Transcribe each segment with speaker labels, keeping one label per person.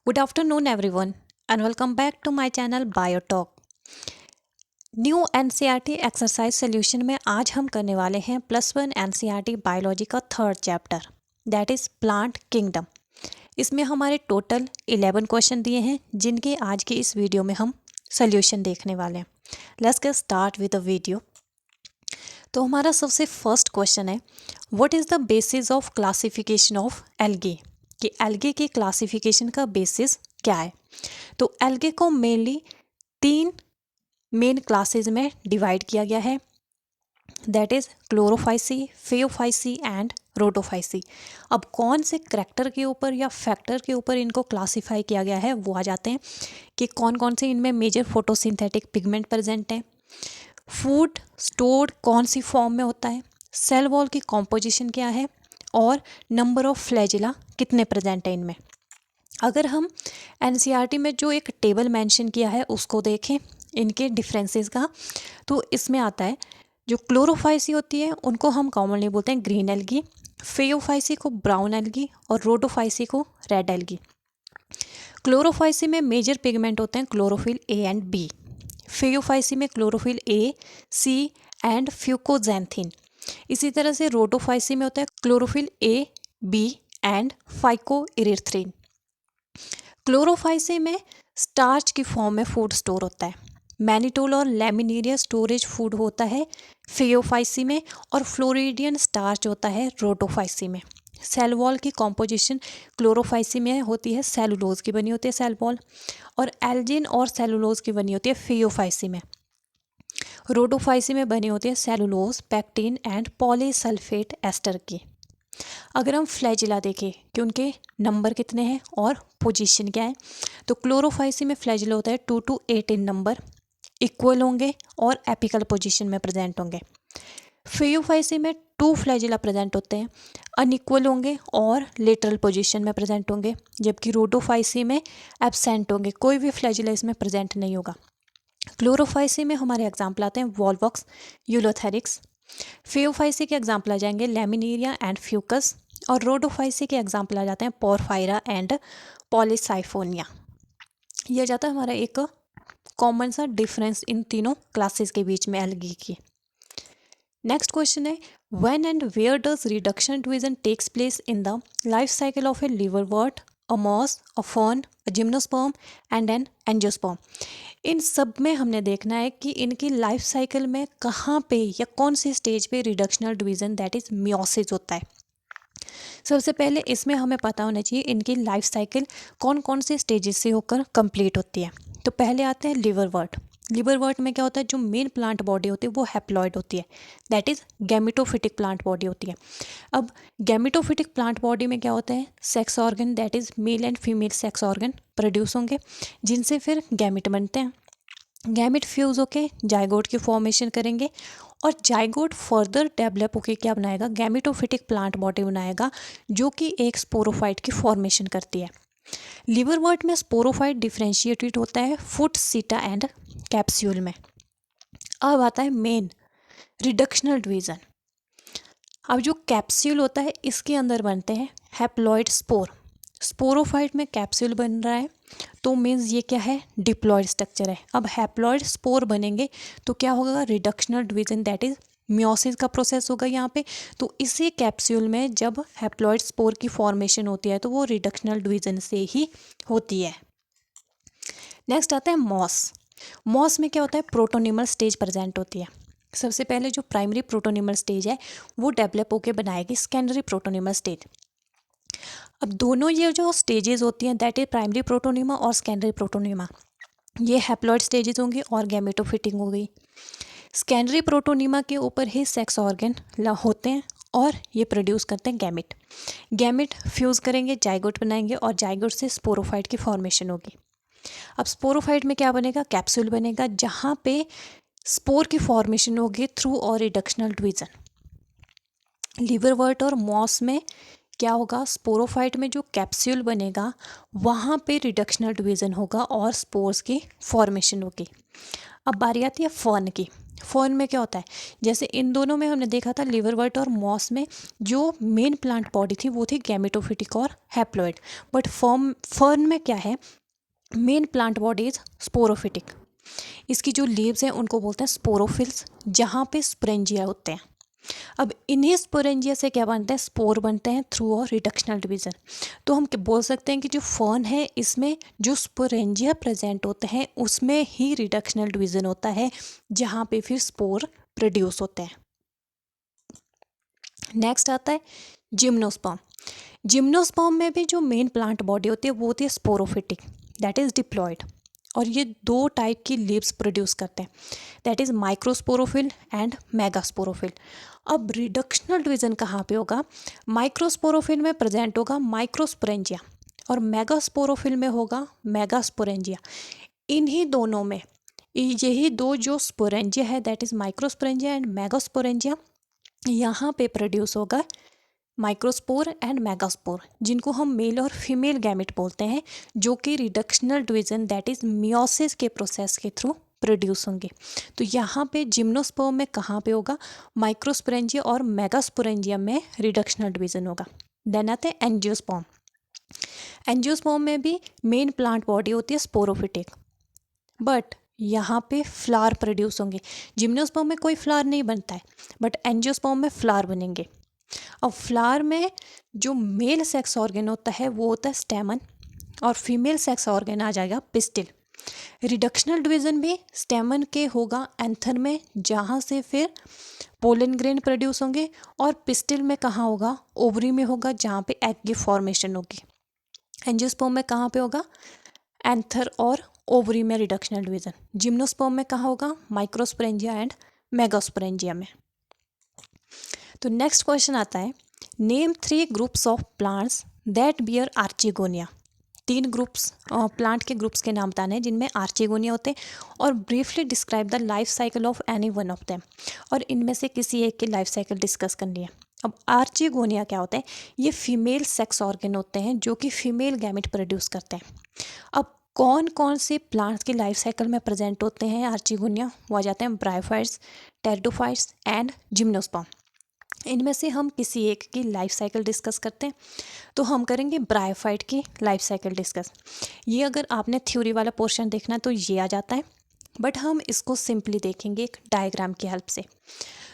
Speaker 1: Good afternoon, everyone, and welcome back to my channel BioTalk. New NCERT exercise solution में आज हम करने वाले हैं +1 एनसीईआरटी बायोलॉजी का third chapter that is plant kingdom. इसमें हमारे टोटल 11 क्वेश्चन दिए हैं जिनके आज की इस वीडियो में हम सॉल्यूशन देखने वाले हैं। Let's get start with the video. तो हमारा सबसे फर्स्ट क्वेश्चन है, what is the basis of classification of algae, कि एल्गे की क्लासिफिकेशन का बेसिस क्या है। तो एल्गे को मेनली 3 मेन क्लासेस में डिवाइड किया गया है, दैट इज़ क्लोरोफाइसी, फेओफाइसी एंड रोटोफाइसी। अब कौन से करैक्टर के ऊपर या फैक्टर के ऊपर इनको क्लासीफाई किया गया है वो आ जाते हैं कि कौन कौन से इनमें मेजर फोटोसिंथेटिक पिगमेंट प्रेजेंट हैं, फूड स्टोर्ड कौन सी फॉर्म में होता है, सेल वॉल की कॉम्पोजिशन क्या है और नंबर ऑफ फ्लैजिला कितने प्रेजेंट हैं इनमें। अगर हम एनसीईआरटी में जो एक टेबल मेंशन किया है उसको देखें इनके डिफरेंसेस का, तो इसमें आता है जो क्लोरोफाइसी होती है उनको हम कॉमनली बोलते हैं ग्रीन एल्गी, फेओफाइसी को ब्राउन एल्गी और रोटोफाइसी को रेड एल्गी। क्लोरोफाइसी में मेजर पिगमेंट होते हैं क्लोरोफिल ए एंड बी, फेओफाइसी में क्लोरोफिल ए, सी एंड फ्यूकोजैंथिन। इसी तरह से रोटोफाइसी में होता है chlorophyll A, B and phycoerythrin. Chlorophyceae में स्टार्च की फॉर्म में फूड स्टोर होता है, मैनिटोल और लैमिनेरिया स्टोरेज फूड होता है फेओफाइसी में, और फ्लोरिडियन स्टार्च होता है रोटोफाइसी में। सेल वॉल की कॉम्पोजिशन क्लोरोफाइसी में होती है, सेलुलोज की बनी होती है सेल वॉल, और एल्जिन और सेलुलोज की बनी होती है फेओफाइसी में। रोटोफाइसी में बनी होती है cellulose, pectin and polysulphate ester की। अगर हम फ्लैजिला देखें कि उनके नंबर कितने हैं और पोजीशन क्या है, तो क्लोरोफाइसी में फ्लैजिला होता है 2 to 8 इन नंबर, इक्वल होंगे और एपिकल पोजीशन में प्रेजेंट होंगे। फेओफाइसी में 2 फ्लैजिला प्रेजेंट होते हैं, अनइक्वल होंगे और लेटरल पोजीशन में प्रेजेंट होंगे, जबकि रोटोफाइसी में एब्सेंट होंगे, कोई भी फ्लैजिला इसमें प्रेजेंट नहीं होगा। क्लोरोफाइसी में हमारे एग्जाम्पल आते हैं वॉल्वॉक्स, यूलोथेरिक्स। फेओफाइसी के एग्जाम्पल आ जाएंगे लेमिनेरिया एंड फ्यूकस, और रोडोफाइसी के एग्जाम्पल आ जाते हैं पोरफायरा एंड पॉलीसाइफोनिया। यह जाता है हमारा एक कॉमन सा डिफरेंस इन तीनों क्लासेस के बीच में एल्गी की। नेक्स्ट क्वेश्चन है, when and where does reduction division takes place in the life cycle of a liverwort, a moss, a fern, a gymnosperm and an angiosperm. इन सब में हमने देखना है कि इनकी लाइफ साइकिल में कहाँ पे या कौन सी स्टेज पे reductional division that is meiosis होता है। सबसे पहले इसमें हमें पता होना चाहिए इनकी लाइफ साइकिल कौन कौन से स्टेजेस से होकर कंप्लीट होती है। तो पहले आते हैं लिवरवर्ट। लिवरवर्ट में क्या होता है, जो मेन प्लांट बॉडी होती है वो हैप्लॉइड होती है, that is gametophytic plant body होती है। अब गैमेटोफिटिक प्लांट बॉडी में क्या होता है, sex organ that is male and female sex organ produce होंगे, जिनसे फिर गैमेट बनते हैं। गैमेट फ्यूज होके जाइगोट की फॉर्मेशन करेंगे, और जाइगोट फर्दर डेवलप होकर क्या बनाएगा, गैमेटोफिटिक प्लांट बॉडी बनाएगा, जो कि एक स्पोरोफाइट की फॉर्मेशन करती है। लिवरवर्ट में स्पोरोफाइट डिफ्रेंशिएटेड होता है फुट, सीटा एंड कैप्सूल में। अब आता है मेन रिडक्शनल डिवीजन। अब जो कैप्सूल होता है इसके अंदर बनते हैं हैप्लॉइड स्पोर। स्पोरोफाइट में कैप्सूल बन रहा है तो मीन्स ये क्या है, डिप्लॉइड स्ट्रक्चर है। अब हैप्लॉइड स्पोर बनेंगे तो क्या होगा, reductional division that is meiosis का प्रोसेस होगा यहाँ पे। तो इसी कैप्सूल में जब हैप्लॉइड स्पोर की फॉर्मेशन होती है तो वो रिडक्शनल डिवीजन से ही होती है। नेक्स्ट आता है मॉस। मॉस में क्या होता है, प्रोटोनिमल स्टेज प्रेजेंट होती है। सबसे पहले जो प्राइमरी प्रोटोनिमल स्टेज है वो डेवलप होकर बनाएगी सेकेंडरी प्रोटोनिमल स्टेज। अब दोनों ये जो स्टेजेस होती हैं दैट इज प्राइमरी प्रोटोनिमा और सेकेंडरी प्रोटोनिमा, ये हैप्लॉइड स्टेजेस होंगी और गैमेटोफिटिंग हो गई। सेकेंडरी प्रोटोनिमा के ऊपर ही सेक्स ऑर्गन होते हैं और ये प्रोड्यूस करते हैं गैमेट। गैमेट फ्यूज़ करेंगे, जाइगोट बनाएंगे, और जाइगोट से स्पोरोफाइट की फॉर्मेशन होगी। अब स्पोरोफाइट में क्या बनेगा, कैप्सूल बनेगा, जहाँ पे स्पोर की फॉर्मेशन होगी थ्रू और रिडक्शनल डिवीजन। लिवरवर्ट और मॉस में क्या होगा, स्पोरोफाइट में जो कैप्सूल बनेगा वहाँ पे रिडक्शनल डिवीजन होगा और स्पोर्स की फॉर्मेशन होगी। अब बारी आती है फर्न की। फर्न में क्या होता है, जैसे इन दोनों में हमने देखा था लिवरवर्ट और मॉस में जो मेन प्लांट बॉडी थी वो थी गैमेटोफिटिक और हैप्लॉइड, बट फर्न में क्या है, main plant body is sporophytic. इसकी जो लीव्स हैं उनको बोलते हैं स्पोरोफिल्स, जहाँ पे स्पोरेंजिया होते हैं। अब इन्हीं स्पोरेंजिया से क्या बनते हैं, स्पोर बनते हैं थ्रू और रिडक्शनल डिवीजन। तो हम बोल सकते हैं कि जो फर्न है इसमें जो स्पोरेंजिया प्रेजेंट होते हैं उसमें ही रिडक्शनल डिवीजन होता है, जहाँ पे फिर स्पोर प्रोड्यूस होते हैं। नेक्स्ट आता है जिम्नोस्पर्म। जिम्नोस्पर्म में भी जो मेन प्लांट बॉडी होती है वो होती है स्पोरोफिटिक, दैट इज डिप्लॉयड, और ये दो टाइप की लीव्स प्रोड्यूस करते हैं, that is microsporophyll and megasporophyll. अब रिडक्शनल डिवीजन कहाँ पे होगा, माइक्रोस्पोरोफिल में प्रेजेंट होगा माइक्रोस्पोरेंजिया और मेगास्पोरोफिल में होगा मेगास्पोरेंजिया। इन्हीं दोनों में यही दो जो स्पोरेंजिया है that is microsporangia and megasporangia, यहाँ पे प्रोड्यूस होगा माइक्रोस्पोर एंड मेगास्पोर, जिनको हम मेल और फीमेल गैमेट बोलते हैं, जो कि reductional division that is meiosis के प्रोसेस के थ्रू प्रोड्यूस होंगे। तो यहाँ पे जिम्नोस्पर्म में कहाँ पे होगा, माइक्रोस्पोरेंजिया और मेगास्पोरेंजिया में रिडक्शनल डिवीजन होगा। देन आते हैं एंजियोस्पर्म। एंजियोस्पर्म में भी मेन प्लांट बॉडी होती है स्पोरोफिटिक, बट यहाँ पे फ्लावर प्रोड्यूस होंगे। जिम्नोस्पर्म में कोई फ्लावर नहीं बनता है, बट एंजियोस्पर्म में फ्लावर बनेंगे। अब फ्लावर में जो मेल सेक्स ऑर्गन होता है वो होता है स्टेमन, और फीमेल सेक्स ऑर्गन आ जाएगा पिस्टिल। रिडक्शनल डिवीजन भी स्टेमन के होगा एंथर में, जहाँ से फिर पोलन ग्रेन प्रोड्यूस होंगे, और पिस्टिल में कहाँ होगा, ओवरी में होगा, जहाँ पे एग की फॉर्मेशन होगी। एंजियोस्पर्म में कहाँ पे होगा, एंथर और ओवरी में रिडक्शनल डिवीजन। जिम्नोस्पर्म में कहाँ होगा, माइक्रोस्पोरेंजिया एंड मेगास्पोरेंजिया में। तो नेक्स्ट क्वेश्चन आता है, name 3 groups of plants that bear archegonia. 3 groups plant के ग्रुप्स के नाम बताने हैं जिनमें आर्चिगोनिया होते हैं, और briefly describe the life cycle of any one of them, और इनमें से किसी एक की लाइफ साइकिल डिस्कस करनी है। अब आर्चिगोनिया क्या होता है, ये फीमेल सेक्स ऑर्गन होते हैं जो कि फीमेल गैमेट प्रोड्यूस करते हैं। अब कौन कौन से प्लांट्स की लाइफ साइकिल में प्रेजेंट होते हैं आर्चिगोनिया, वो आ जाते हैं ब्रायोफाइट्स, टेरिडोफाइट्स एंड जिम्नोस्पर्म। इनमें से हम किसी एक की लाइफ साइकिल डिस्कस करते हैं, तो हम करेंगे ब्रायोफाइट की लाइफ साइकिल डिस्कस। ये अगर आपने थ्योरी वाला पोर्शन देखना है तो ये आ जाता है, बट हम इसको सिंपली देखेंगे एक डायग्राम की हेल्प से।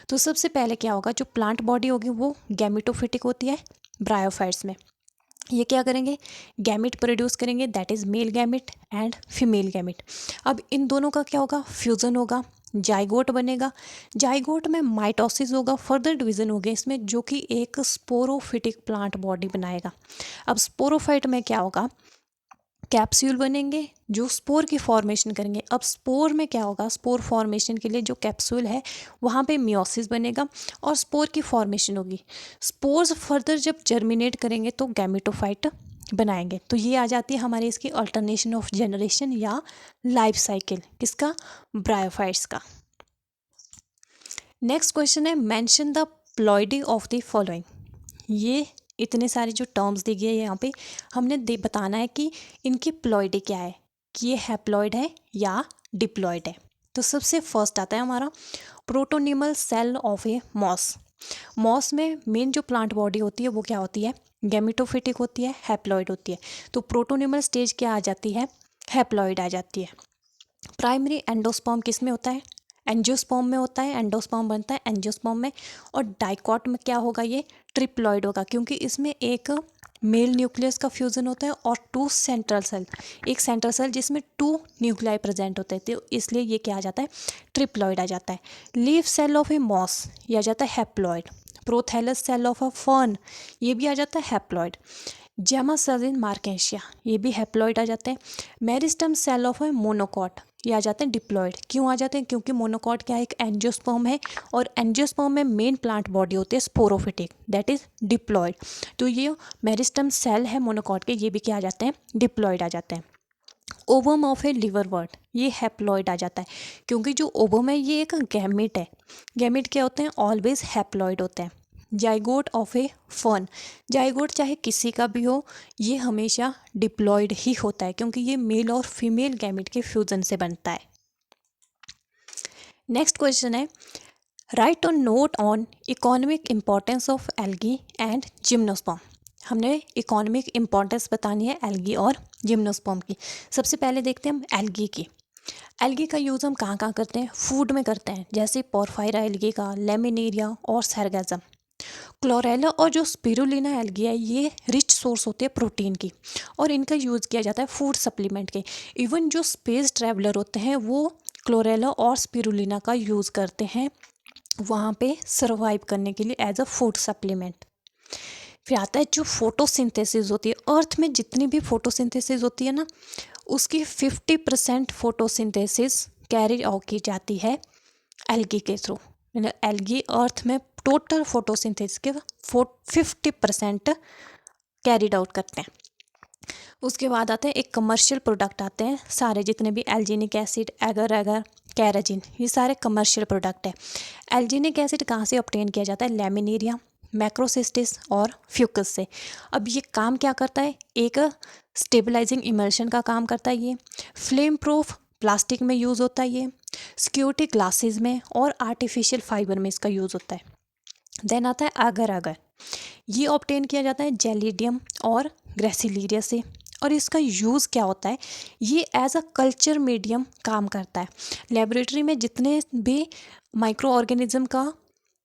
Speaker 1: तो सबसे पहले क्या होगा, जो प्लांट बॉडी होगी वो गैमेटोफिटिक होती है ब्रायोफाइट्स में। ये क्या करेंगे, गैमेट प्रोड्यूस करेंगे, that is male gamete and female gamete. अब इन दोनों का क्या होगा, फ्यूज़न होगा, जाइगोट बनेगा। जाइगोट में माइटोसिस होगा, फर्दर डिवीजन होगा इसमें, जो कि एक स्पोरोफिटिक प्लांट बॉडी बनाएगा। अब स्पोरोफाइट में क्या होगा, कैप्सूल बनेंगे जो स्पोर की फॉर्मेशन करेंगे। अब स्पोर में क्या होगा, स्पोर फॉर्मेशन के लिए जो कैप्सूल है वहाँ पे मियोसिस बनेगा और स्पोर की फॉर्मेशन होगी। स्पोर्स फर्दर जब जर्मिनेट करेंगे तो गैमेटोफाइट बनाएंगे। तो ये आ जाती है हमारी इसकी अल्टरनेशन ऑफ जनरेशन या लाइफ साइकिल, किसका, ब्रायोफाइट्स का। नेक्स्ट क्वेश्चन है, mention the ploidy of the following. ये इतने सारे जो टर्म्स दी गई है यहाँ पे हमने बताना है कि इनकी प्लॉइडी क्या है, कि ये हैप्लॉइड है या डिप्लॉइड है। तो सबसे फर्स्ट आता है हमारा protonemal cell of a moss. Moss में मेन जो प्लांट बॉडी होती है वो क्या होती है, गैमेटोफिटिक होती है, हैप्लॉइड होती है। तो प्रोटोनिमल स्टेज क्या आ जाती है, हैप्लॉइड आ जाती है। प्राइमरी एंडोस्पर्म किस में होता है, एंजियोस्पर्म में होता है, एंडोस्पर्म बनता है एंजियोस्पर्म में। और डाइकॉट में क्या होगा, ये ट्रिप्लॉइड होगा, क्योंकि इसमें एक मेल न्यूक्लियस का फ्यूजन होता है और 2 सेंट्रल सेल, एक सेंट्रल सेल जिसमें 2 न्यूक्लियाई प्रेजेंट होते हैं, तो इसलिए ये क्या आ जाता है, ट्रिप्लॉइड आ जाता है। Leaf cell of a moss ये आ जाता है haploid. Prothallus cell of a fern ये भी आ जाता है हैप्लॉइड। जेमा सेल इन मार्केशिया ये भी हैप्लॉइड आ जाते हैं। Meristem cell of a monocot ये आ जाते हैं डिप्लॉइड। क्यों आ जाते हैं, क्योंकि मोनोकॉट क्या है, एक एंजियोस्पर्म है, और एंजियोस्पर्म में मेन प्लांट बॉडी होती है स्पोरोफिटिक, दैट इज डिप्लॉइड। तो ये मेरिस्टम सेल है मोनोकॉट के, ये भी क्या आ जाते हैं, डिप्लॉइड आ जाते हैं। ओवम ऑफ ए लिवरवर्ट ये हैप्लॉइड आ जाता है, क्योंकि जो ओवम है ये एक गैमेट है। गैमेट क्या होते हैं, ऑलवेज हैप्लॉइड होते हैं। Zygote of A fern, zygote चाहे किसी का भी हो ये हमेशा डिप्लॉइड ही होता है, क्योंकि ये मेल और फीमेल गैमेट के फ्यूजन से बनता है। नेक्स्ट क्वेश्चन है, right a note on economic importance of algae and gymnosperm. हमने इकोनॉमिक इम्पोर्टेंस बतानी है एल्गी और जिम्नोस्पर्म की। सबसे पहले देखते हैं हम एल्गी की। एल्गी का यूज़ हम कहाँ कहाँ करते हैं? फूड में करते हैं, जैसे पोरफायरा एल्गी का, लेमिनेरिया और सरगेजम। क्लोरेला और जो स्पिरुलिना एल्गी है, ये रिच सोर्स होती है प्रोटीन की, और इनका यूज़ किया जाता है फूड सप्लीमेंट के। इवन जो स्पेस ट्रैवलर होते हैं वो क्लोरेला और स्पिरुलिना का यूज़ करते हैं वहाँ पे सर्वाइव करने के लिए एज अ फूड सप्लीमेंट। फिर आता है जो फोटोसिंथेसिस होती है, अर्थ में जितनी भी फोटोसिंथेसिस होती है ना, उसकी 50% फोटोसिंथेसिस कैरी आउट की जाती है एल्गी के थ्रू। एल्गी अर्थ में टोटल फोटोसिंथेसिस के 50% कैरीड आउट करते हैं। उसके बाद आते हैं एक कमर्शियल प्रोडक्ट आते हैं, सारे जितने भी एल्जीनिक एसिड, एगर एगर, कैराजिन, ये सारे कमर्शियल प्रोडक्ट है। एल्जीनिक एसिड कहाँ से ऑब्टेन किया जाता है? लेमिनेरिया, मैक्रोसिस्टिस और फ्यूकस से। अब ये काम क्या करता है? एक स्टेबलाइजिंग इमल्शन का काम करता है ये। फ्लेम प्रूफ प्लास्टिक में यूज़ होता है ये, सिक्योरिटी ग्लासेस में और आर्टिफिशियल फाइबर में इसका यूज़ होता है। देन आता है आगर आगर, ये ऑब्टेन किया जाता है जेलिडियम और ग्रेसिलीरिया से। और इसका यूज़ क्या होता है? ये एज अ कल्चर मीडियम काम करता है। लेबोरेटरी में जितने भी माइक्रो ऑर्गेनिज्म का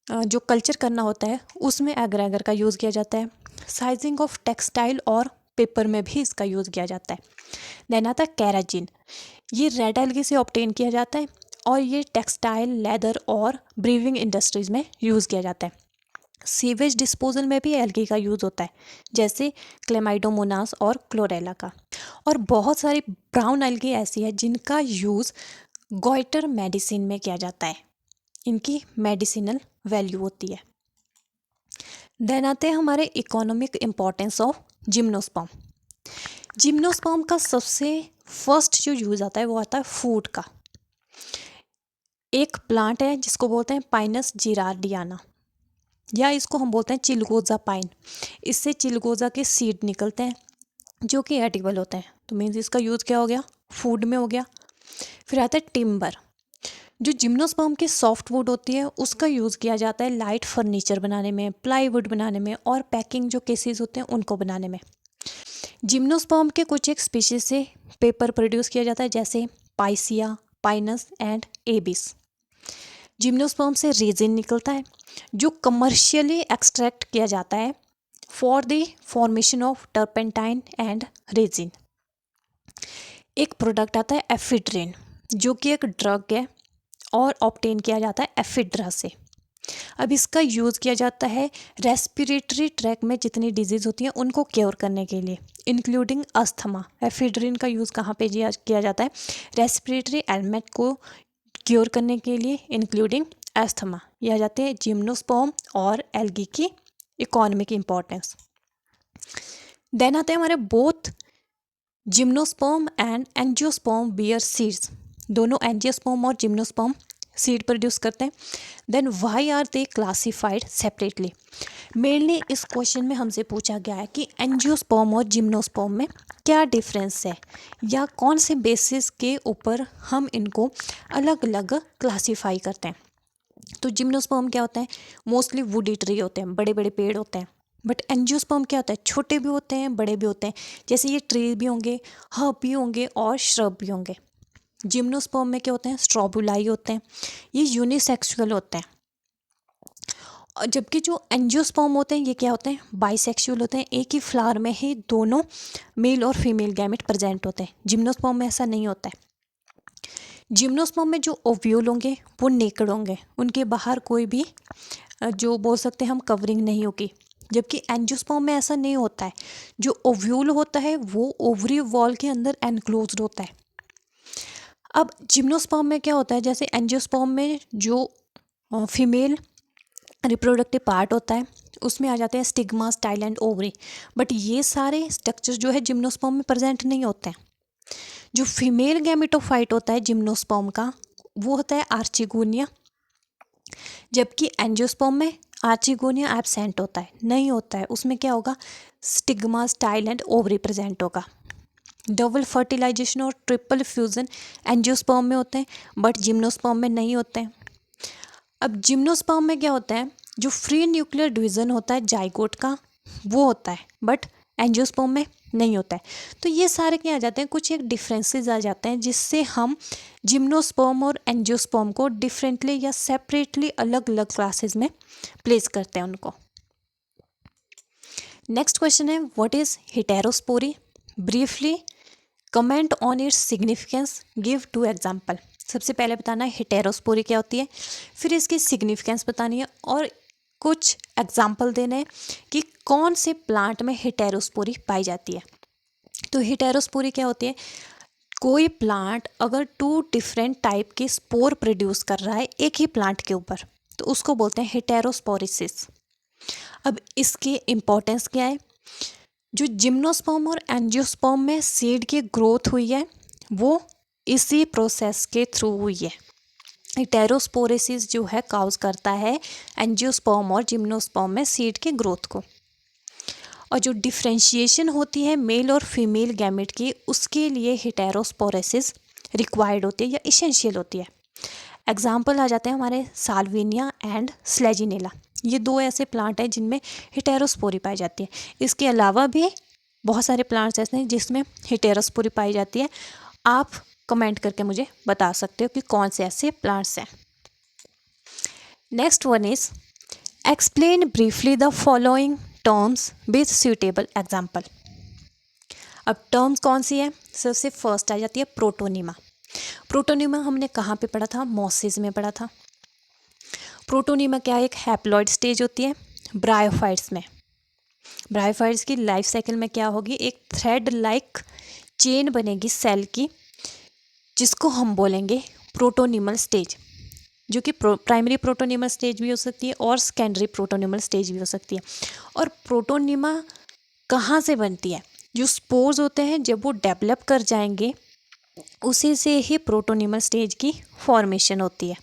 Speaker 1: जो कल्चर करना होता है उसमें एगर एगर का यूज़ किया जाता है। साइजिंग ऑफ टेक्सटाइल और पेपर में भी इसका यूज़ किया जाता है। देन आता है कैराजिन, ये रेड एल्गी से ऑब्टेन किया जाता है और ये टेक्सटाइल, लेदर और ब्रीविंग इंडस्ट्रीज़ में यूज़ किया जाता है। सीवेज डिस्पोजल में भी एल्गी का यूज़ होता है, जैसे क्लेमाइडोमोनास और क्लोरेला का। और बहुत सारी ब्राउन एल्गी ऐसी है जिनका यूज़ गॉइटर मेडिसिन में किया जाता है, इनकी मेडिसिनल वैल्यू होती है। देन आते हैं हमारे economic importance of gymnosperm. Gymnosperm का सबसे फर्स्ट जो यूज़ आता है वो आता है फूड का। एक प्लांट है जिसको बोलते हैं पाइनस जिरार्डियाना, या इसको हम बोलते हैं चिलगोजा पाइन। इससे चिलगोजा के सीड निकलते हैं जो कि एडिबल होते हैं। तो मीन्स इसका यूज़ क्या हो गया? फूड में हो गया। फिर आता है टिम्बर, जो जिम्नोस्पर्म की सॉफ्ट वुड होती है उसका यूज़ किया जाता है लाइट फर्नीचर बनाने में, प्लाईवुड बनाने में और पैकिंग जो केसेस होते हैं उनको बनाने में। जिम्नोस्पर्म के कुछ एक स्पीशीज से पेपर प्रोड्यूस किया जाता है, जैसे पाइसिया, पाइनस एंड एबिस। जिम्नोस्पर्म से रेजिन निकलता है जो कमर्शियली एक्सट्रैक्ट किया जाता है for the formation of turpentine and resin. एक प्रोडक्ट आता है एफिड्रिन, जो कि एक ड्रग है और ऑब्टेन किया जाता है एफिड्रा से। अब इसका यूज़ किया जाता है रेस्पिरेटरी ट्रैक में जितनी डिजीज़ होती हैं उनको क्योर करने के लिए, इंक्लूडिंग अस्थमा। एफिड्रिन का यूज़ कहाँ पे किया जाता है? रेस्पिरेटरी एलिमेंट को क्योर करने के लिए, इंक्लूडिंग अस्थमा। यह आ जाते हैं जिम्नोस्पर्म और एल्गी की इकोनॉमिक इम्पोर्टेंस। देन आते हैं हमारे both gymnosperm and angiosperm bear seeds. दोनों एंजियोस्पर्म और जिम्नोस्पर्म सीड प्रोड्यूस करते हैं। Then why are they classified separately? Mainly इस क्वेश्चन में हमसे पूछा गया है कि एंजियोस्पर्म और जिम्नोस्पर्म में क्या डिफरेंस है, या कौन से बेसिस के ऊपर हम इनको अलग अलग क्लासीफाई करते हैं। तो जिम्नोस्पर्म क्या होता है? मोस्टली वुडी ट्री होते हैं, बड़े बड़े पेड़ होते हैं। बट एंजियोस्पर्म क्या होता है? छोटे भी होते हैं, बड़े भी होते हैं, जैसे ये ट्री भी होंगे, हर्ब भी होंगे और श्रब भी होंगे। जिम्नोस्पर्म में क्या होते हैं? स्ट्रोबुलाई होते हैं, ये यूनिसेक्सुअल होते हैं। और जबकि जो एंजियोस्पर्म होते हैं ये क्या होते हैं? बाइसेक्सुअल होते हैं, एक ही फ्लावर में ही दोनों मेल और फीमेल गैमेट प्रेजेंट होते हैं। जिम्नोस्पर्म में ऐसा नहीं होता है। जिम्नोस्पर्म में जो ओव्यूल होंगे वो नेकड होंगे, उनके बाहर कोई भी जो बोल सकते हैं हम कवरिंग नहीं होगी। जबकि एंजियोस्पर्म में ऐसा नहीं होता है, जो ओव्यूल होता है वो ओवरी वॉल के अंदर एनक्लोज्ड होता है। अब जिम्नोस्पर्म में क्या होता है? जैसे एंजियोस्पर्म में जो फीमेल रिप्रोडक्टिव पार्ट होता है उसमें आ जाते हैं stigma, style and ovary. But ये सारे स्ट्रक्चर जो है जिम्नोस्पर्म में प्रेजेंट नहीं होते हैं। जो फीमेल गैमेटोफाइट होता है जिम्नोस्पर्म का वो होता है आर्चिगोनिया, जबकि एंजियोस्पर्म में आर्चिगोनिया एब्सेंट होता है, नहीं होता है। उसमें क्या होगा? Stigma, style and ovary present होगा। डबल फर्टिलाइजेशन और ट्रिपल फ्यूजन एंजियोस्पर्म में होते हैं, बट जिम्नोस्पर्म में नहीं होते हैं। अब जिम्नोस्पर्म में क्या होता है, जो फ्री न्यूक्लियर डिवीजन होता है जाइगोट का वो होता है, बट एंजियोस्पर्म में नहीं होता है। तो ये सारे क्या आ जाते हैं, कुछ एक डिफरेंसेस आ जाते हैं जिससे हम जिम्नोस्पर्म और एंजियोस्पर्म को डिफरेंटली या सेपरेटली अलग अलग क्लासेस में प्लेस करते हैं उनको। नेक्स्ट क्वेश्चन है, what is heterospory? Briefly comment on its significance, give 2 example. सबसे पहले बताना है हेटेरोस्पोरी क्या होती है, फिर इसकी सिग्निफिकेंस बतानी है और कुछ एग्जाम्पल देने हैं कि कौन से प्लांट में हेटेरोस्पोरी पाई जाती है। तो हेटेरोस्पोरी क्या होती है, कोई प्लांट अगर 2 डिफरेंट टाइप के स्पोर प्रोड्यूस कर रहा है एक ही प्लांट के ऊपर, तो उसको बोलते हैं हेटेरोस्पोरिसिस। अब इसकी इम्पोर्टेंस क्या है, जो जिम्नोस्पर्म और एंजियोस्पर्म में सीड की ग्रोथ हुई है वो इसी प्रोसेस के थ्रू हुई है। हेटेरोस्पोरिसिस जो है काउज करता है एंजियोस्पर्म और जिम्नोस्पर्म में सीड की ग्रोथ को। और जो डिफ्रेंशिएशन होती है मेल और फीमेल गैमेट की, उसके लिए हेटेरोस्पोरिसिस रिक्वायर्ड होती है या इसेंशियल होती है। एग्जाम्पल आ जाते हैं हमारे साल्विनिया एंड स्लेजिनेला, ये 2 ऐसे प्लांट हैं जिनमें हेटेरोस्पोरी पाई जाती है। इसके अलावा भी बहुत सारे प्लांट्स ऐसे हैं जिसमें हेटेरोस्पोरी पाई जाती है। आप कमेंट करके मुझे बता सकते हो कि कौन से ऐसे प्लांट्स हैं। Next one is explain briefly the following terms with suitable example. अब टर्म्स कौन सी है, सबसे फर्स्ट आ जाती है प्रोटोनिमा। प्रोटोनिमा हमने कहाँ पे पढ़ा था, मॉसिस में पढ़ा था। प्रोटोनिमा क्या है, एक हैप्लॉइड स्टेज होती है ब्रायोफाइट्स में। ब्रायोफाइट्स की लाइफ साइकिल में क्या होगी, एक थ्रेड लाइक चेन बनेगी सेल की, जिसको हम बोलेंगे प्रोटोनिमल स्टेज, जो कि प्राइमरी प्रोटोनिमल स्टेज भी हो सकती है और सेकेंडरी प्रोटोनिमल स्टेज भी हो सकती है। और प्रोटोनिमा कहाँ से बनती है, जो स्पोर्स होते हैं जब वो डेवलप कर जाएंगे उसी से ही प्रोटोनिमल स्टेज की फॉर्मेशन होती है।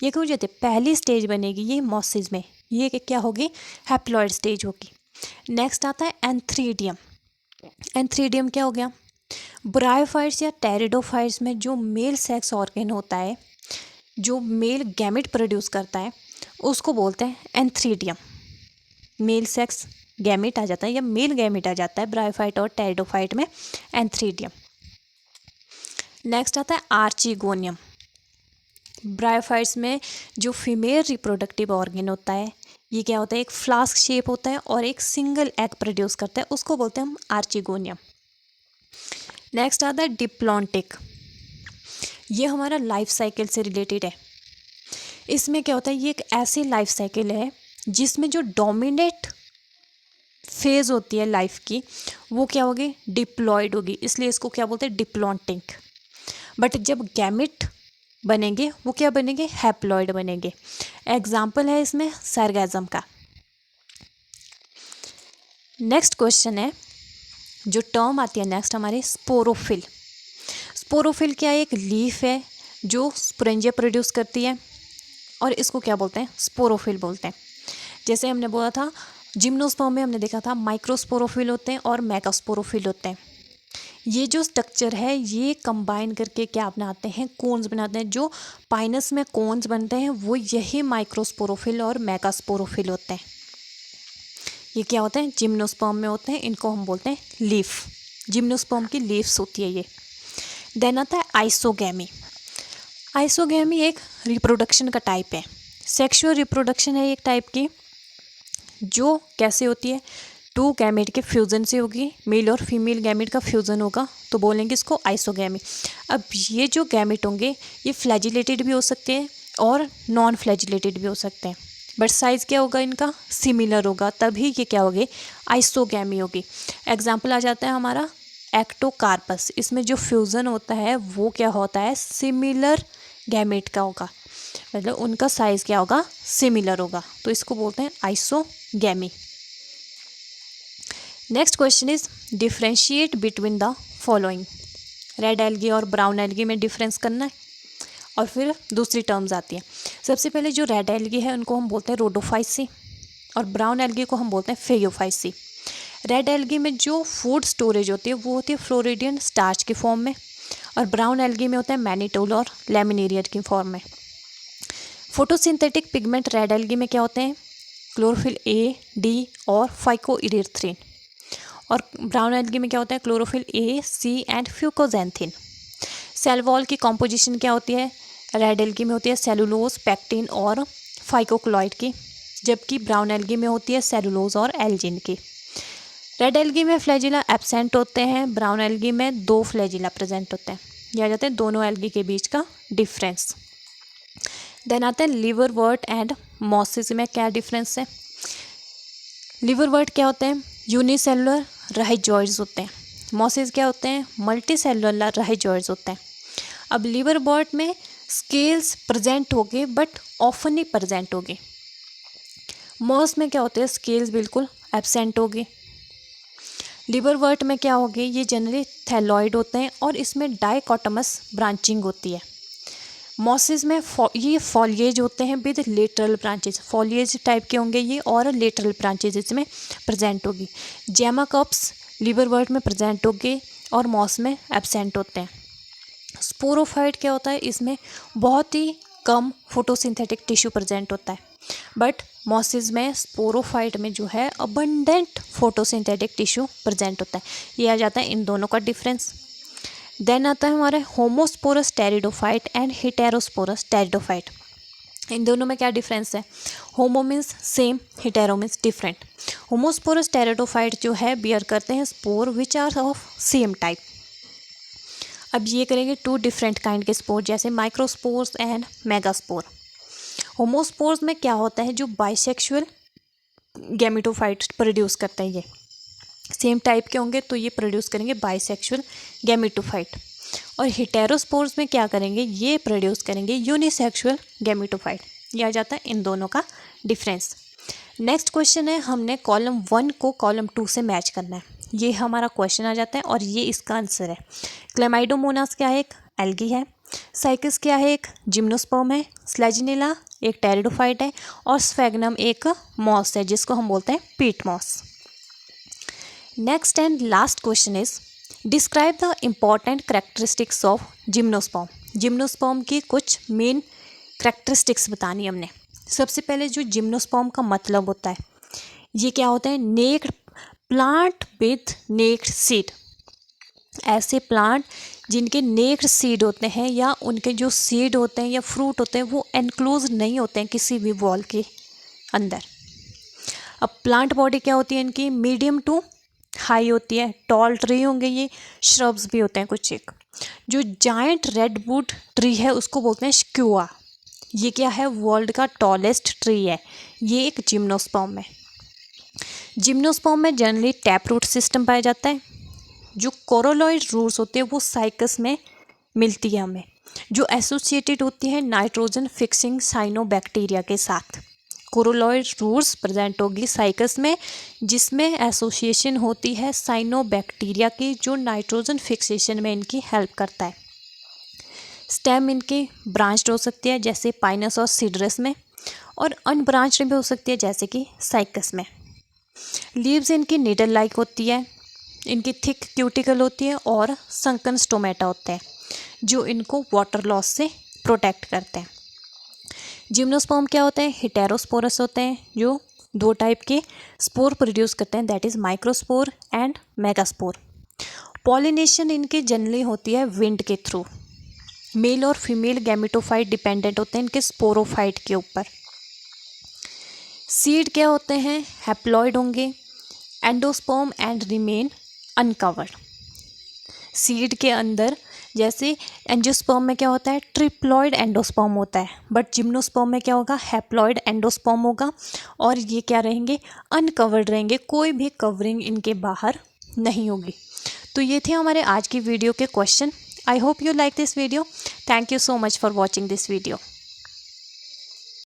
Speaker 1: ये क्यों जाते, पहली स्टेज बनेगी ये मॉसिस में, ये क्या होगी, हैप्लॉइड स्टेज होगी। नेक्स्ट आता है एंथ्रीडियम। एंथ्रीडियम क्या हो गया, ब्रायोफाइट्स या टेरिडोफाइट्स में जो मेल सेक्स ऑर्गन होता है, जो मेल गैमेट प्रोड्यूस करता है, उसको बोलते हैं एंथ्रीडियम। मेल सेक्स गैमेट आ जाता है या मेल गैमेट आ जाता है ब्रायोफाइट और टेरिडोफाइट में, एंथ्रीडियम। नेक्स्ट आता है आर्चिगोनियम। ब्रायोफाइट्स में जो फीमेल रिप्रोडक्टिव ऑर्गन होता है, ये क्या होता है, एक फ्लास्क शेप होता है और एक सिंगल एग प्रोड्यूस करता है, उसको बोलते हैं हम आर्चिगोनियम। नेक्स्ट आता है डिप्लॉन्टिक। ये हमारा लाइफ साइकिल से रिलेटेड है। इसमें क्या होता है, ये एक ऐसी लाइफ साइकिल है जिसमें जो डोमिनेट फेज होती है लाइफ की वो क्या होगी, डिप्लॉयड होगी, इसलिए इसको क्या बोलते हैं, डिप्लॉन्टिक। बट जब गैमेट बनेंगे वो क्या बनेंगे, हैप्लॉइड बनेंगे। एग्जाम्पल है इसमें सरगैज़म का। नेक्स्ट क्वेश्चन है, जो टर्म आती है नेक्स्ट हमारे स्पोरोफिल। स्पोरोफिल क्या है, एक लीफ है जो स्पोरेंजिया प्रोड्यूस करती है और इसको क्या बोलते हैं, स्पोरोफिल बोलते हैं। जैसे हमने बोला था जिम्नोस्पर्म में हमने देखा था माइक्रोस्पोरोफिल होते हैं और मेगास्पोरोफिल होते हैं। ये जो स्ट्रक्चर है ये कंबाइन करके क्या बनाते हैं, कोन्स बनाते हैं। जो पाइनस में कोन्स बनते हैं वो यही माइक्रोस्पोरोफिल और मेगास्पोरोफिल होते हैं। ये क्या होते हैं, जिम्नोस्पर्म में होते हैं, इनको हम बोलते हैं लीफ। जिम्नोस्पर्म की लीव्स होती है ये। देन आता है आइसोगैमी। आइसोगैमी एक रिप्रोडक्शन का टाइप है, सेक्सुअल रिप्रोडक्शन है एक टाइप की, जो कैसे होती है, 2 गैमेट के फ्यूज़न से होगी, मेल और फीमेल गैमेट का फ्यूज़न होगा, तो बोलेंगे इसको आइसोगैमी। अब ये जो गैमेट होंगे ये फ्लैजिलेटेड भी हो सकते हैं और नॉन फ्लैजिलेटेड भी हो सकते हैं, बट साइज़ क्या होगा इनका, सिमिलर होगा, तभी ये क्या होगी, आइसोगैमी होगी। एग्जाम्पल आ जाता है हमारा एक्टोकार्पस, इसमें जो फ्यूज़न होता है वो क्या होता है, सिमिलर गैमेट का होगा, मतलब उनका साइज़ क्या होगा, सिमिलर होगा, तो इसको बोलते हैं isogamy. Next question is differentiate between the following. Red algae और ब्राउन एल्गी में डिफरेंस करना है और फिर दूसरी टर्म्स आती हैं। सबसे पहले जो रेड एल्गी है उनको हम बोलते हैं रोडोफाइसी और ब्राउन एल्गी को हम बोलते हैं फेयोफाइसी। रेड एल्गी में जो फूड स्टोरेज होती है वो होती है फ्लोरिडियन स्टार्च की फॉर्म में, और ब्राउन एल्गी में होता है मैनिटोल और लेमिनेरियर की फॉर्म में। फोटोसिंथेटिक पिगमेंट रेड एल्गी में क्या होते हैं? क्लोरोफिल ए, डी और फाइकोइरिथ्रिन। और ब्राउन एल्गी में क्या होता है? Chlorophyll A, C and fucoxanthin. Cell wall की कॉम्पोजिशन क्या होती है? रेड एल्गी में होती है सेलुलोज, पैक्टिन और फाइकोक्लोराइड की, जबकि ब्राउन एल्गी में होती है सेलुलोज और एल्जिन की। रेड एल्गी में फ्लैजिला एब्सेंट होते हैं, ब्राउन एल्गी में 2 फ्लैजिला प्रेजेंट होते हैं। यह आ जाते हैं दोनों एल्गी के बीच का डिफरेंस। देन आते हैं लिवरवर्ट एंड मॉसेस में क्या डिफरेंस है? लिवरवर्ट क्या होते हैं? यूनिसेलुलर राइजोइड्स होते हैं। मॉसेस क्या होते हैं? मल्टीसेलुलर राइजोइड्स होते हैं। अब लिवरवर्ट में स्केल्स प्रेजेंट होंगे बट ऑफन ही प्रेजेंट होंगे। मॉस में क्या होते हैं? स्केल्स बिल्कुल एब्सेंट होंगे। लिवरवर्ट में क्या होंगे? ये जनरली थैलॉइड होते हैं और इसमें डाइकोटमस ब्रांचिंग होती है। मॉसेस में ये फॉलिएज होते हैं with lateral branches, foliage type के होंगे ये और लेटरल ब्रांचेस इसमें प्रेजेंट होगी। जेमाकप्स लिवरवर्ट में प्रेजेंट होंगे और मॉस में एब्सेंट होते हैं। स्पोरोफाइट क्या होता है? इसमें बहुत ही कम फोटोसिंथेटिक टिश्यू प्रेजेंट होता है, बट मॉसेस में स्पोरोफाइट में जो है अबंडेंट फोटोसिंथेटिक टिश्यू प्रेजेंट होता है। ये आ जाता है इन दोनों का डिफरेंस। देन आता है हमारे homosporous pteridophyte and heterosporous pteridophyte. इन दोनों में क्या डिफरेंस है? Homo means same, hetero means different. Homosporous pteridophyte जो है बियर करते हैं spore which are of same type. अब ये करेंगे 2 डिफरेंट काइंड के स्पोर, जैसे माइक्रोस्पोर्स एंड मेगास्पोर। होमोस्पोर्स में क्या होता है? जो बाइसेक्सुअल गैमेटोफाइट प्रोड्यूस करते हैं, ये सेम टाइप के होंगे तो ये प्रोड्यूस करेंगे बाइसेक्सुअल गैमेटोफाइट। और हेटेरोस्पोर्स में क्या करेंगे? ये प्रोड्यूस करेंगे यूनिसेक्सुअल गैमेटोफाइट। ये आ जाता है इन दोनों का डिफरेंस। नेक्स्ट क्वेश्चन है, हमने कॉलम 1 को कॉलम 2 से मैच करना है। ये हमारा क्वेश्चन आ जाता है और ये इसका आंसर है। क्लेमाइडोमोनास क्या है? एक एल्गी है। साइकस क्या है? एक जिम्नोस्पर्म है। स्लेजिनेला एक टेरिडोफाइट है और स्फेगनम एक मॉस है जिसको हम बोलते हैं peat moss. Next and last question is describe the important characteristics of gymnosperm. Gymnosperm की कुछ मेन करेक्टरिस्टिक्स बतानी हमने। सबसे पहले जो जिम्नोस्पर्म का मतलब होता है, ये क्या होता है? Naked plant with naked seed. ऐसे प्लांट जिनके नेक्ड सीड होते हैं या उनके जो सीड होते हैं या फ्रूट होते हैं वो एनक्लोज नहीं होते हैं किसी भी वॉल के अंदर। अब प्लांट बॉडी क्या होती है इनकी? मीडियम टू हाई होती है। टॉल ट्री होंगे, ये श्रब्स भी होते हैं कुछ एक। जो जायंट रेडवुड ट्री है उसको बोलते हैं स्क्यूआ। ये क्या है? वर्ल्ड का टॉलेस्ट ट्री है। ये एक जिम्नोस्पर्म है। जिम्नोस्पर्म में जनरली टैप रूट सिस्टम पाया जाता है। जो कोरोलॉइड रूट्स होते हैं वो साइकस में मिलती है हमें, जो एसोसिएटेड होती है नाइट्रोजन फिक्सिंग साइनोबैक्टीरिया के साथ। कोरोलॉइड रूट्स प्रेजेंट होगी साइकस में, जिसमें एसोसिएशन होती है साइनोबैक्टीरिया की, जो नाइट्रोजन फिक्सेशन में इनकी हेल्प करता है। स्टेम इनकी ब्रांच्ड हो सकती है जैसे पाइनस और सीडरस में, और अनब्रांच्ड भी हो सकती है जैसे कि साइकस में। लीव्स इनकी नीडल लाइक होती है, इनकी थिक क्यूटिकल होती है और संकन स्टोमेटा होते हैं जो इनको वाटर लॉस से प्रोटेक्ट करते हैं। जिम्नोस्पर्म क्या होते हैं? हेटेरोस्पोरस होते हैं जो 2 टाइप के स्पोर प्रोड्यूस करते हैं, that is microspore and megaspore. Pollination इनकी जनरली होती है विंड के थ्रू। मेल और फीमेल गैमेटोफाइट डिपेंडेंट होते हैं इनके स्पोरोफाइट के ऊपर। सीड क्या होते हैं? हैप्लॉइड होंगे। Endosperm and remain uncovered. Seed के अंदर जैसे एंजियोस्पर्म में क्या होता है? ट्रिप्लॉइड एंडोस्पर्म होता है, बट जिम्नोस्पर्म में क्या होगा? हैप्लॉइड एंडोस्पर्म होगा और ये क्या रहेंगे? अनकवर्ड रहेंगे, कोई भी कवरिंग इनके बाहर नहीं होगी। तो ये थे हमारे आज की वीडियो के question. I hope you like this video. Thank you so much for watching this video.